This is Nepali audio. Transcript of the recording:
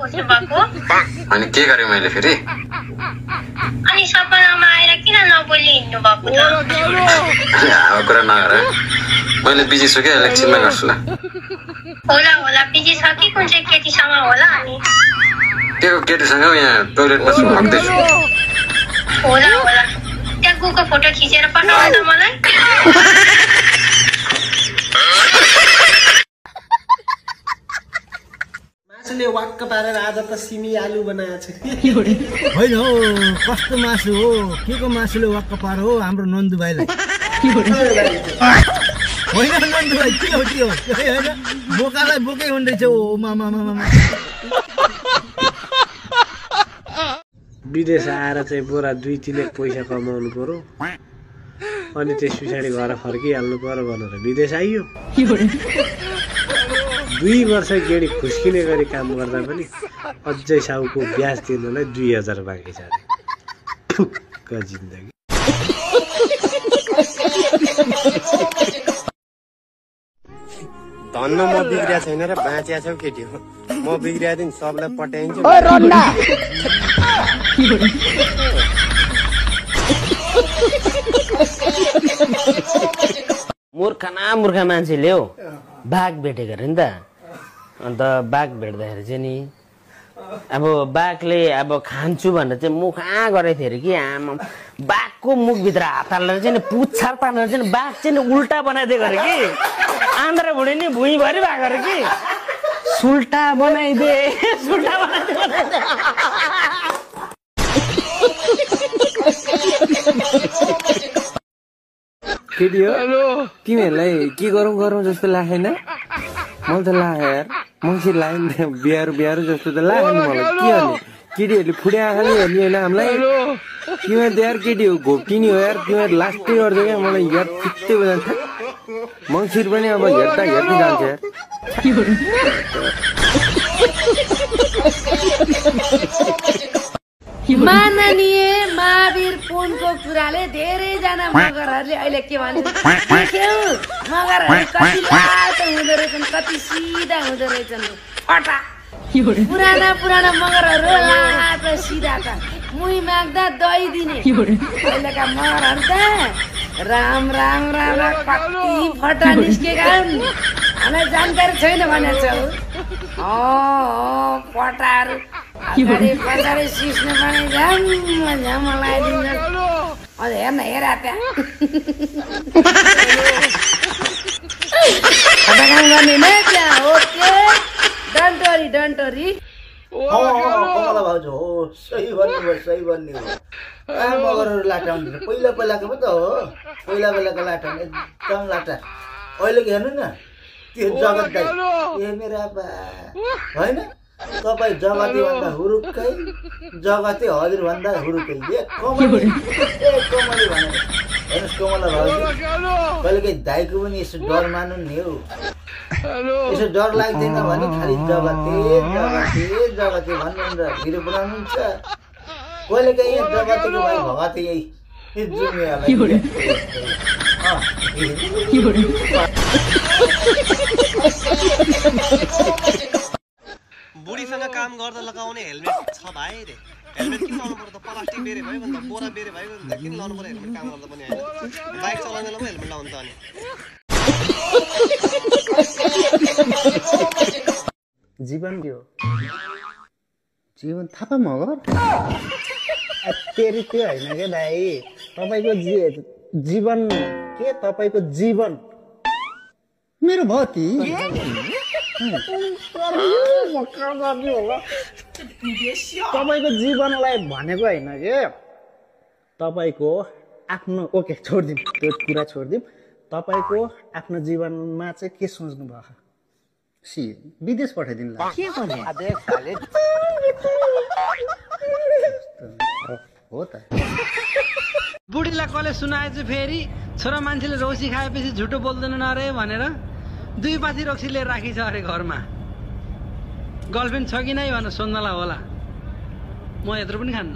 खोज्नु भएको? अनि के गरेँ मैले फेरि? अनि सपनामा आएर किन नबोली हिँड्नु भएको त? हावा कुरा नगर, मैले बिजी छु क्या, एकछिनमा गर्छु ल। होला होला बिजी छ कि कुन चाहिँ केटीसँग होला? अनि के को केटीसँग? यहाँ टोइलेटमा छु, हक्दैछु। होला होला त्यहाँ गएको फोटो खिचेर पठाउनु त मलाई। मासुले वाक्क पारेर आज त सिमी आलु बनाएको छ। होइन हौ, कस्तो मासु हो? के को मासुले वाक्क पार हो? हाम्रो नन्दु भाइलाई होइन नन्दु भाइ, के हो होइन, बोकालाई बोकै हुँदैछ। ओ मामा मामा विदेश आएर चाहिँ बोरा 2-3 लाख पैसा कमाउनु पर्यो, अनि त्यस पछाडि घर फर्किहाल्नु पर्यो भनेर विदेश आइयो। 2 वर्ष गेडी खुस्किने गरी काम गर्दा पनि अझै साउको ब्याज तिर्नलाई 2000 बाँकी छ। फुक्क जिन्दगी। धन्न म बिग्रिया छैन र बाँचिया छौ केटी हो। म बिग्रिया दिन सबलाई पटाइन्छु। मूर्ख मान्छेले हो बाघ भेटेको अरे नि त। अन्त बाघ भेट्दाखेरि चाहिँ नि अब बाघले अब खान्छु भनेर चाहिँ मुख गरेको थियो अरे कि। आमा बाघको मुखभित्र हात हालेर चाहिँ पुच्छर तानेर चाहिँ बाघ चाहिँ उल्टा बनाइदिएको अरे कि। आन्द्रा भुँडी नि भुइँभरि भएको अरे कि। सुल्टा बनाइदे सुल्टा बनाइदे। केटी हो तिमीहरूलाई के गरौँ जस्तो लागेन? मलाई त लाग्यो यार, मङ्सिर लाग्यो बिहारू जस्तो त लाग्यो नि मलाई। के गर्ने केटीहरूले फुड्या खाने हेर्ने होइन हामीलाई। तिमीहरू त यार केटी हो, घोप्टिनी हो यार। तिमीहरू लास्टै गर्छ क्या, मलाई यार चित्तै बजान्छ। मङ्सिर पनि अब हेर्दै जान्छ यार। माननीय महावीर पुनको कुराले धेरैजना मगरहरूले अहिले के भन्छ, मगरहरू कति लाटो हुँदो रहेछन्, कति सिधा हुँदो रहेछन्। फटा पुराना मगरहरू लाटो सिधा त मुही माग्दा दही दिने। अहिलेका मगरहरू त राम कति फटा निस्केका हुन्। हामीलाई जानकारी छैन भनेको छौ। फटाहरू पछाडि सिस्नु पनि झ्याम लगाइदिन्छ। अझ हेर त्यहाँ काम गर्ने न त्यहाँ। ओके डन्टोरी कमला भाउजू हो, सही भन्ने हो। मगरहरू लाटा हुँदैन, पहिलाको पो त हो। पहिलाको लाटा एकदम लाटा। अहिलेको हेर्नु न त्यो जगत दाइ, ए मेरा बा होइन तपाईँ जगती भन्दा हुरुक्कै, जगती हजुर भन्दा हुरुक्कै। कमली भनेर हेर्नुहोस् कमला भाउजू, कहिलेकाहीँ दाइको पनि यसो डर मान्नु नि हौ। यसो डर लाग्दैन भने खालि जगते भन्नुहुन्छ र भिडियो बनाउनुहुन्छ। कहिलेकाहीँ यहाँ जगतीको भाइ भगते यही जुमियालाई। बुढीसँग काम गर्दा लगाउने हेलमेट छ भाइ रे। हेलमेट किन लाउनु पर्यो त? प्लास्टिक बेरे भयो भन्दा बोरा बेरे भयो भन्दा किन लाउनु पर्यो हेलमेट काम गर्दा पनि? होइन बाइक चलाउनेलाई पनि हेलमेट लाउनु त। अनि जीवन के हो? जीवन थापा मगर तेरी त्यो होइन के भाइ। तपाईँको जीवन के? तपाईँको जीवन मेरो भति तपाईँको जीवनलाई भनेको होइन के। तपाईँको आफ्नो ओके छोडिदिउँ, त्यो कुरा छोडिदिउँ। तपाईँको आफ्नो जीवनमा चाहिँ के सोच्नु भएको? विदेश पठाइदिनु हो त। बुढीलाई कसले सुनाएछु फेरि छोरा मान्छेले रौसी खाएपछि झुटो बोल्दैनन् अरे भनेर 2 पाथी रक्सी लिएर राखी छ अरे घरमा। गर्लफ्रेन्ड छ कि नै भनेर सोध्नलाई होला। म यत्रो पनि खान्न।